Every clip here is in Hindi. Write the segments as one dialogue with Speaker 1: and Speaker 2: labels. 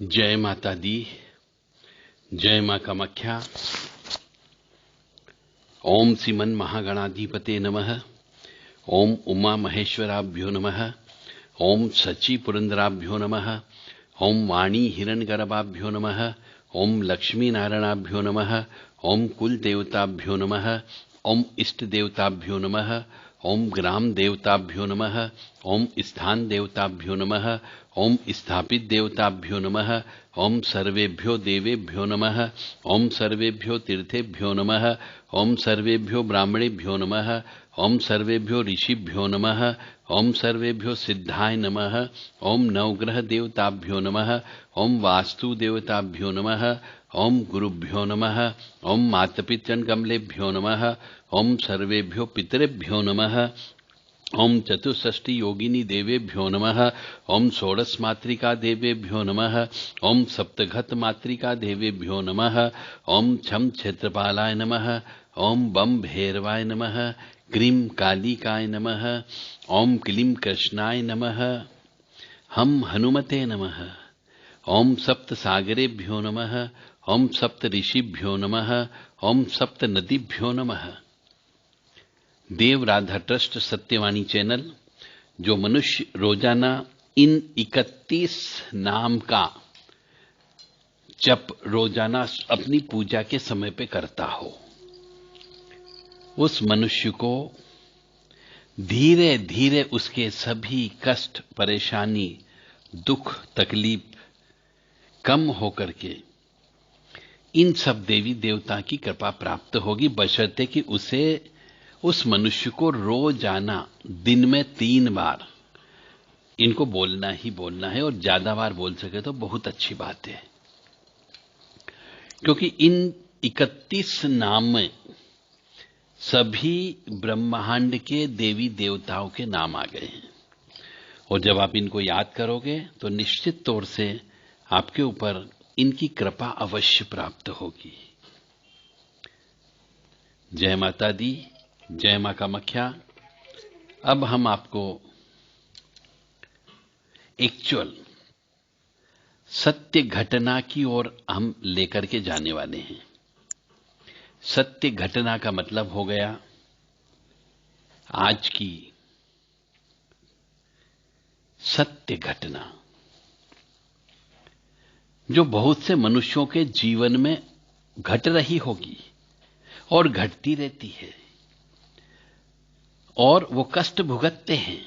Speaker 1: जय माता दी। जय मां कामाख्या। ओम श्रीमन महागणाधिपते नमः। ओम उमा महेश्वराभ्यो नमः। ओम सची पुरंदराभ्यो नमः। ओम वाणी हिरण्यगर्भाभ्यो नमः। ओम लक्ष्मी नारायणाभ्यो नमः। ओम कुल देवताभ्यो नमः। ओम इष्ट देवताभ्यो नमः। ओम ग्राम देवताभ्यो नमः। ओम स्थान देवताभ्यो नमः। ओम स्थापित देवताभ्यो नमः। ओम सर्वेभ्यो देवेभ्यो नमः। ओम सर्वेभ्यो तीर्थेभ्यो नमः। ओम सर्वेभ्यो ब्राह्मणेभ्यो नमः। ओम सर्वेभ्यो ऋषिभ्यो नमः। ओम सर्वेभ्यो सिद्धाय नमः। ओम नवग्रह देवताभ्यो नमः। ओम वास्तु देवताभ्यो नमः। ओम गुरुभ्यो नमः। ओम मातपितृ कमलेभ्यो नमः। ओम सर्वेभ्यो पितरेभ्यो नमः। ओम चतुष्षष्टि योगिनी देवेभ्यो नमः। ओम षोडश मातृका देवेभ्यो नमः। ओम सप्तघत मातृका देवेभ्यो नमः। ओम छम क्षेत्रपालाय नमः। ओम बम भैरवाय नमः। क्रीम कालिकाय नमः। ओम क्लीम कृष्णाय नमः। हम हनुमते नमः। ओम सप्त सागरेभ्यो नमः। ओम सप्त ऋषिभ्यो नमः। ओम सप्त नदीभ्यो नमः। देव राधा ट्रस्ट सत्यवाणी चैनल जो मनुष्य रोजाना इन 31 नाम का जप रोजाना अपनी पूजा के समय पे करता हो, उस मनुष्य को धीरे धीरे उसके सभी कष्ट, परेशानी, दुख, तकलीफ कम होकर के इन सब देवी देवता की कृपा प्राप्त होगी, बशर्ते कि उस मनुष्य को रोजाना दिन में 3 बार इनको बोलना ही बोलना है, और ज्यादा बार बोल सके तो बहुत अच्छी बात है, क्योंकि इन 31 नाम में सभी ब्रह्मांड के देवी देवताओं के नाम आ गए हैं। और जब आप इनको याद करोगे तो निश्चित तौर से आपके ऊपर इनकी कृपा अवश्य प्राप्त होगी। जय माता दी। जय मां कामाख्या। अब हम आपको एक्चुअल सत्य घटना की ओर हम लेकर के जाने वाले हैं। सत्य घटना का मतलब हो गया आज की सत्य घटना जो बहुत से मनुष्यों के जीवन में घट रही होगी और घटती रहती है, और वो कष्ट भुगतते हैं।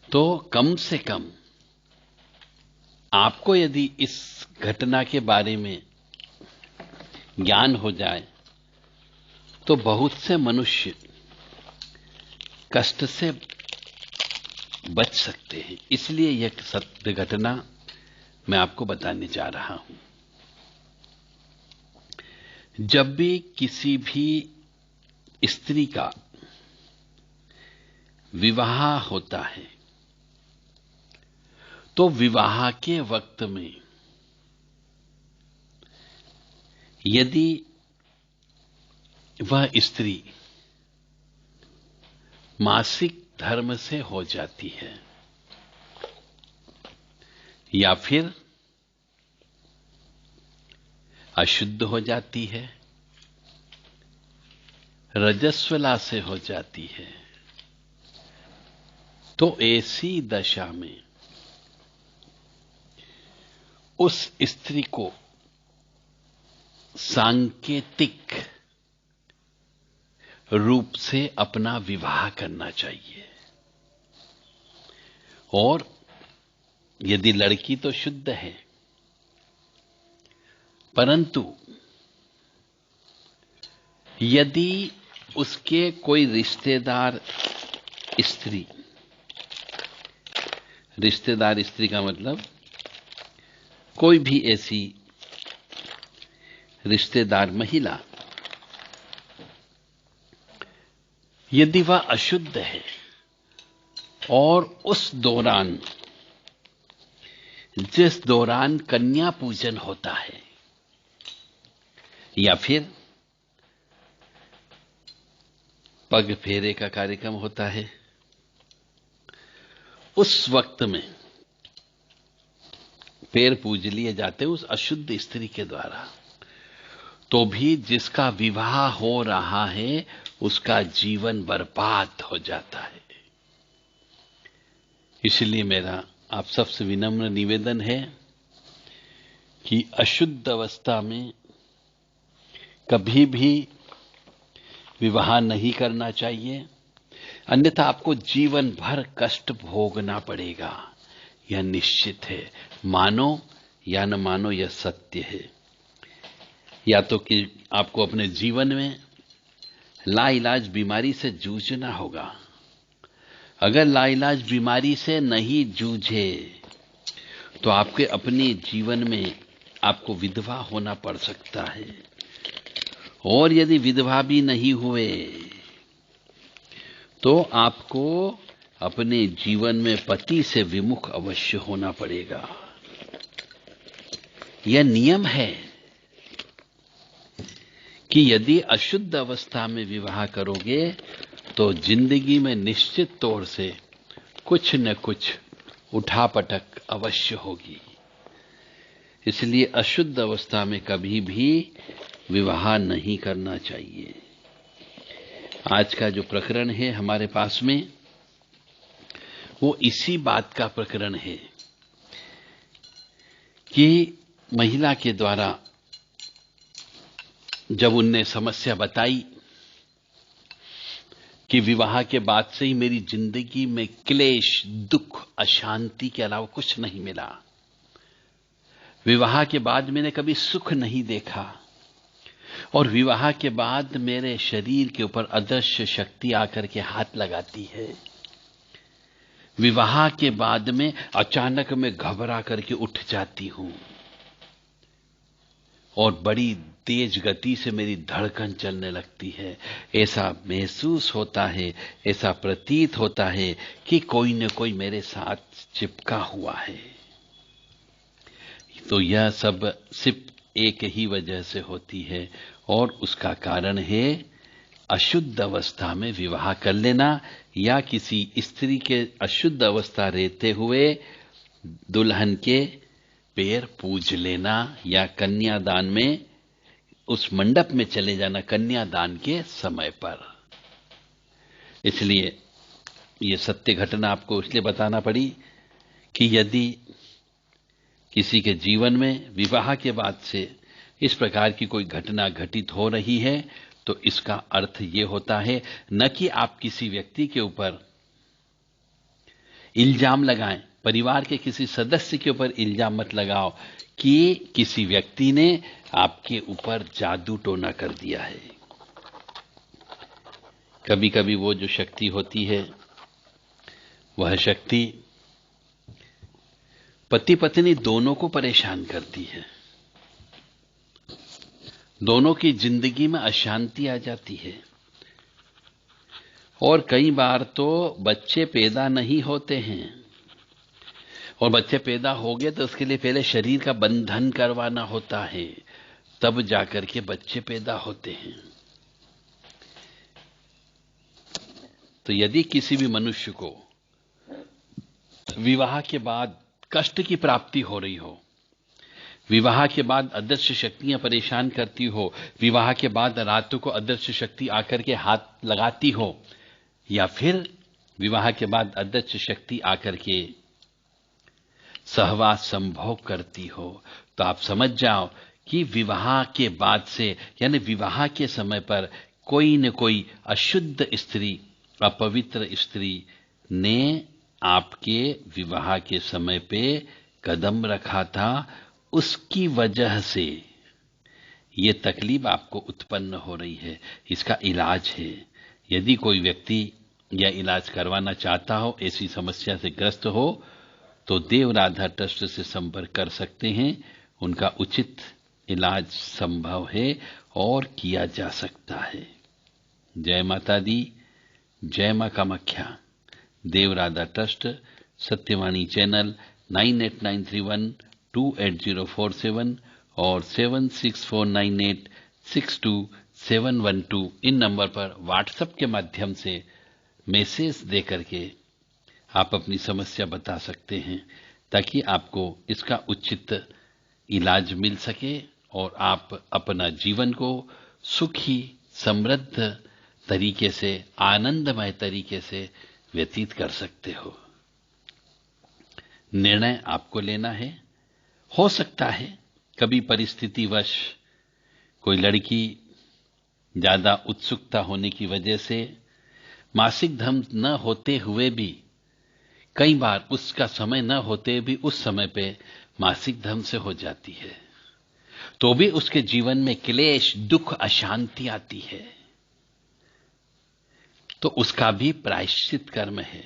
Speaker 1: तो कम से कम आपको यदि इस घटना के बारे में ज्ञान हो जाए तो बहुत से मनुष्य कष्ट से बच सकते हैं। इसलिए यह सत्य घटना मैं आपको बताने जा रहा हूं। जब भी किसी भी स्त्री का विवाह होता है तो विवाह के वक्त में यदि वह स्त्री मासिक धर्म से हो जाती है या फिर अशुद्ध हो जाती है, रजस्वला से हो जाती है, तो ऐसी दशा में उस स्त्री को सांकेतिक रूप से अपना विवाह करना चाहिए। और यदि लड़की तो शुद्ध है, परंतु यदि उसके कोई रिश्तेदार स्त्री का मतलब कोई भी ऐसी रिश्तेदार महिला यदि वह अशुद्ध है और उस दौरान जिस दौरान कन्या पूजन होता है या फिर पग फेरे का कार्यक्रम होता है, उस वक्त में पैर पूज लिए जाते हैं उस अशुद्ध स्त्री के द्वारा, तो भी जिसका विवाह हो रहा है उसका जीवन बर्बाद हो जाता है। इसलिए मेरा आप सबसे विनम्र निवेदन है कि अशुद्ध अवस्था में कभी भी विवाह नहीं करना चाहिए, अन्यथा आपको जीवन भर कष्ट भोगना पड़ेगा। यह निश्चित है, मानो या न मानो यह सत्य है। या तो कि आपको अपने जीवन में लाइलाज बीमारी से जूझना होगा। अगर लाइलाज बीमारी से नहीं जूझे तो आपके अपने जीवन में आपको विधवा होना पड़ सकता है, और यदि विधवा भी नहीं हुए तो आपको अपने जीवन में पति से विमुख अवश्य होना पड़ेगा। यह नियम है कि यदि अशुद्ध अवस्था में विवाह करोगे तो जिंदगी में निश्चित तौर से कुछ न कुछ उठापटक अवश्य होगी। इसलिए अशुद्ध अवस्था में कभी भी विवाह नहीं करना चाहिए। आज का जो प्रकरण है हमारे पास में वो इसी बात का प्रकरण है कि महिला के द्वारा जब उनने समस्या बताई कि विवाह के बाद से ही मेरी जिंदगी में क्लेश, दुख, अशांति के अलावा कुछ नहीं मिला, विवाह के बाद मैंने कभी सुख नहीं देखा, और विवाह के बाद मेरे शरीर के ऊपर अदृश्य शक्ति आकर के हाथ लगाती है, विवाह के बाद में अचानक मैं घबरा करके उठ जाती हूं और बड़ी तेज गति से मेरी धड़कन चलने लगती है। ऐसा महसूस होता है, ऐसा प्रतीत होता है कि कोई न कोई मेरे साथ चिपका हुआ है। तो यह सब सिर्फ एक ही वजह से होती है, और उसका कारण है अशुद्ध अवस्था में विवाह कर लेना, या किसी स्त्री के अशुद्ध अवस्था रहते हुए दुल्हन के पैर पूज लेना, या कन्यादान में उस मंडप में चले जाना कन्यादान के समय पर। इसलिए ये सत्य घटना आपको इसलिए बताना पड़ी कि यदि किसी के जीवन में विवाह के बाद से इस प्रकार की कोई घटना घटित हो रही है तो इसका अर्थ ये होता है न कि आप किसी व्यक्ति के ऊपर इल्जाम लगाएं, परिवार के किसी सदस्य के ऊपर इल्जाम मत लगाओ कि किसी व्यक्ति ने आपके ऊपर जादू टोना कर दिया है। कभी कभी वो जो शक्ति होती है वह शक्ति पति पत्नी दोनों को परेशान करती है, दोनों की जिंदगी में अशांति आ जाती है, और कई बार तो बच्चे पैदा नहीं होते हैं, और बच्चे पैदा हो गए तो उसके लिए पहले शरीर का बंधन करवाना होता है, तब जाकर के बच्चे पैदा होते हैं। तो यदि किसी भी मनुष्य को विवाह के बाद कष्ट की प्राप्ति हो रही हो, विवाह के बाद अदृश्य शक्तियां परेशान करती हो, विवाह के बाद रातों को अदृश्य शक्ति आकर के हाथ लगाती हो, या फिर विवाह के बाद अदृश्य शक्ति आकर के सहवास संभोग करती हो, तो आप समझ जाओ कि विवाह के बाद से यानी विवाह के समय पर कोई न कोई अशुद्ध स्त्री, अपवित्र स्त्री ने आपके विवाह के समय पे कदम रखा था, उसकी वजह से ये तकलीफ आपको उत्पन्न हो रही है। इसका इलाज है। यदि कोई व्यक्ति यह इलाज करवाना चाहता हो, ऐसी समस्या से ग्रस्त हो, तो देव राधा ट्रस्ट से संपर्क कर सकते हैं। उनका उचित इलाज संभव है और किया जा सकता है। जय माता दी, जय मां कामाख्या। देव राधा ट्रस्ट, सत्यवाणी चैनल 9893128047 और 7649862712 इन नंबर पर व्हाट्सएप के माध्यम से मैसेज दे करके आप अपनी समस्या बता सकते हैं। ताकि आपको इसका उचित इलाज मिल सके और आप अपना जीवन को सुखी, समृद्ध तरीके से, आनंदमय तरीके से व्यतीत कर सकते हो। निर्णय आपको लेना है। हो सकता है कभी परिस्थितिवश कोई लड़की ज्यादा उत्सुकता होने की वजह से मासिक धर्म न होते हुए भी, कई बार उसका समय न होते भी उस समय पे मासिक धर्म से हो जाती है, तो भी उसके जीवन में क्लेश, दुख, अशांति आती है, तो उसका भी प्रायश्चित कर्म है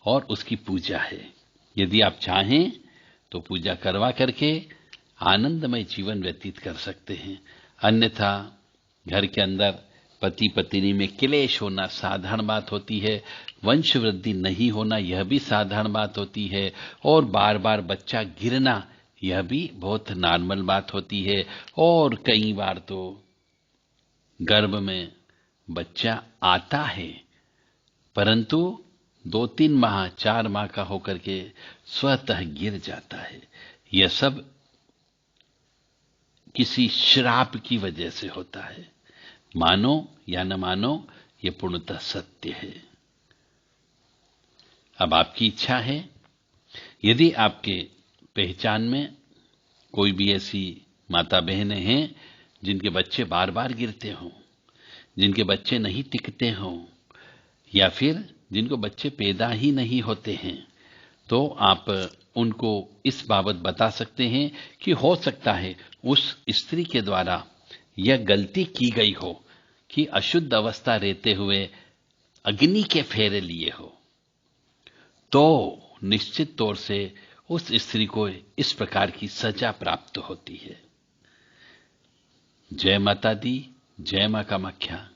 Speaker 1: और उसकी पूजा है। यदि आप चाहें तो पूजा करवा करके आनंदमय जीवन व्यतीत कर सकते हैं। अन्यथा घर के अंदर पति पत्नी में क्लेश होना साधारण बात होती है, वंश वृद्धि नहीं होना यह भी साधारण बात होती है, और बार बार बच्चा गिरना यह भी बहुत नॉर्मल बात होती है, और कई बार तो गर्भ में बच्चा आता है परंतु 2-3 माह, 4 माह का होकर के स्वतः गिर जाता है। यह सब किसी श्राप की वजह से होता है। मानो या न मानो, यह पूर्णतः सत्य है। अब आपकी इच्छा है, यदि आपके पहचान में कोई भी ऐसी माता बहनें हैं जिनके बच्चे बार बार गिरते हों, जिनके बच्चे नहीं टिकते हों, या फिर जिनको बच्चे पैदा ही नहीं होते हैं, तो आप उनको इस बाबत बता सकते हैं कि हो सकता है उस स्त्री के द्वारा यह गलती की गई हो कि अशुद्ध अवस्था रहते हुए अग्नि के फेरे लिए हो, तो निश्चित तौर से उस स्त्री को इस प्रकार की सजा प्राप्त होती है। जय माता दी, जय मां कामाख्या।